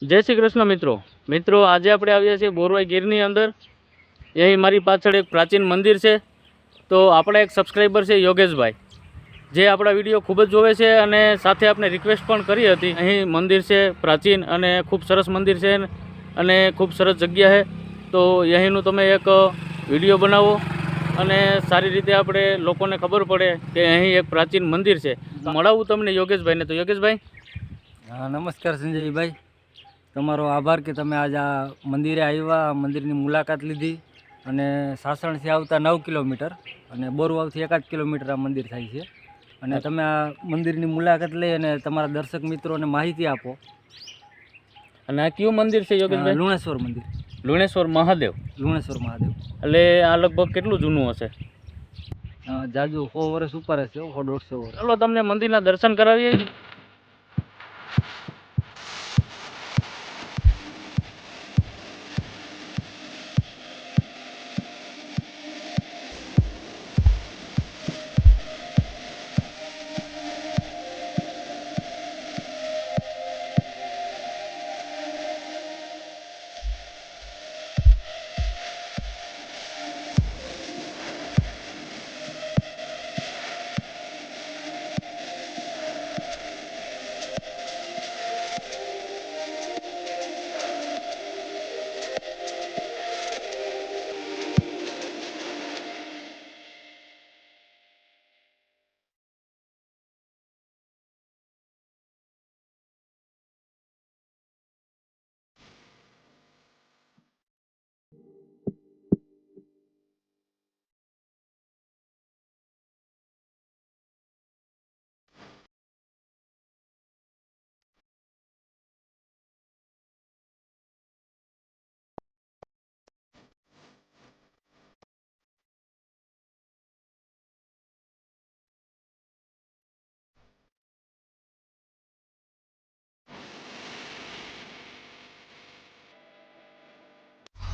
જય શ્રી કૃષ્ણ મિત્રો આજે આપણે આવ્યા છીએ બોરવાઈ ગીરની અંદર। અહીં મારી પાછળ એક પ્રાચીન મંદિર છે। તો આપણા એક સબસ્ક્રાઈબર છે યોગેશભાઈ, જે આપણા વિડીયો ખૂબ જ જોવે છે અને સાથે આપણે રિક્વેસ્ટ પણ કરી હતી। અહીં મંદિર છે પ્રાચીન અને ખૂબ સરસ મંદિર છે અને ખૂબ સરસ જગ્યા છે। તો અહીંનું તમે એક વિડીયો બનાવો અને સારી રીતે આપણે લોકોને ખબર પડે કે અહીં એક પ્રાચીન મંદિર છે। મળાવું તમને યોગેશભાઈને। તો યોગેશભાઈ, નમસ્કાર સંજયભાઈ, તમારો આભાર કે તમે આજ આ મંદિરે આવ્યા, મંદિરની મુલાકાત લીધી। અને સાસણથી આવતા 9 કિલોમીટર અને બોરવાવથી 1 કિલોમીટર આ મંદિર થાય છે। અને તમે આ મંદિરની મુલાકાત લઈ અને તમારા દર્શક મિત્રોને માહિતી આપો। અને આ કયું મંદિર છે યોગેશભાઈ? લુણેશ્વર મંદિર, લુણેશ્વર મહાદેવ। લુણેશ્વર મહાદેવ એટલે આ લગભગ કેટલું જૂનું હશે? જાજુ 100 વર્ષ ઉપર હશે, 100-150 વર્ષ। ચાલો તમને મંદિરના દર્શન કરાવીએ।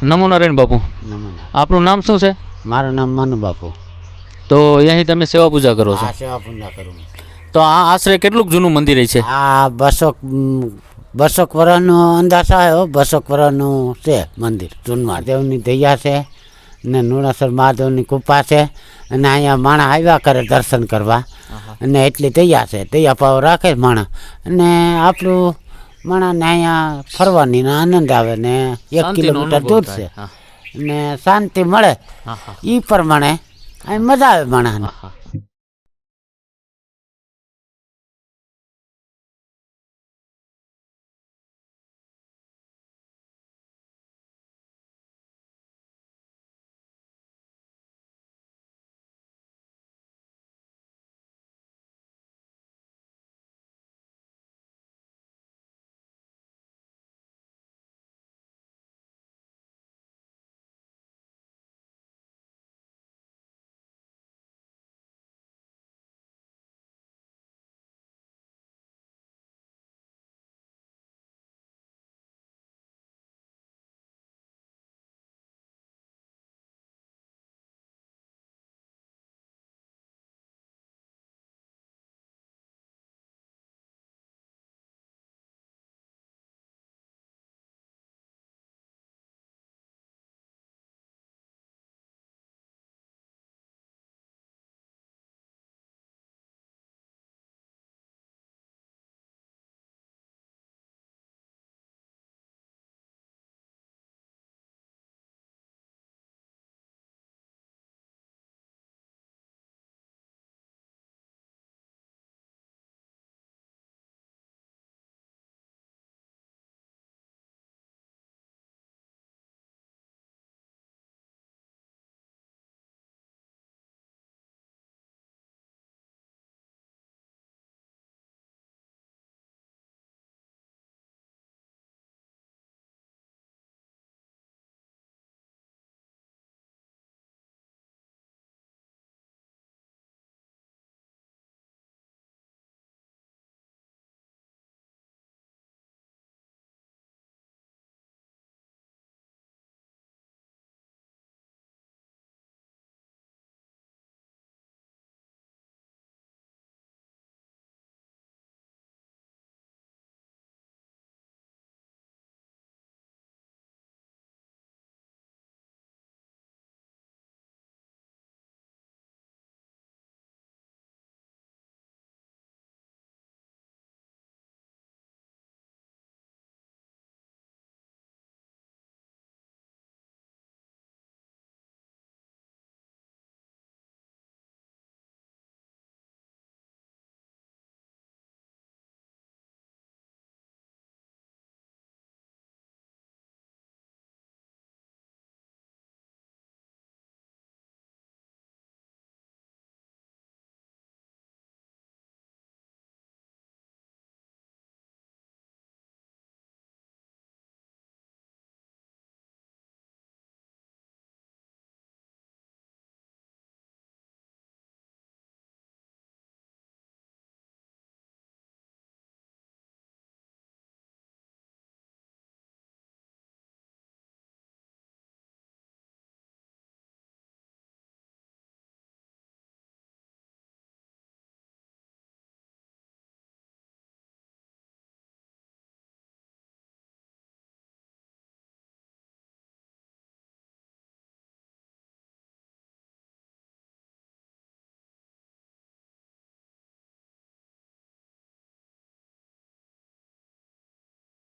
નમો નારાયણ બાપુ, આપનું નામ શું છે? મારું નામ મનુ બાપુ। તો અહીં તમે સેવા પૂજા કરો છો? આ સેવા પૂજા કરું। તો આ આશરે કેટલું જૂનું મંદિર છે? આ 200 વર્ષનો અંદાજ આવ્યો। 200 વર્ષનું છે મંદિર જૂનું। મહાદેવની દયા છે ને લુણેશ્વર મહાદેવની કૃપા છે અને અહીંયા માણસ આવ્યા કરે દર્શન કરવા અને એટલી દયા છે, દયા ભાવ રાખે માણસ અને આપણું માણસને અહીંયા ફરવાની આનંદ આવે ને 1 કિલોમીટર દૂર છે ને શાંતિ મળે, એ પ્રમાણે અહીં મજા આવે માણસને।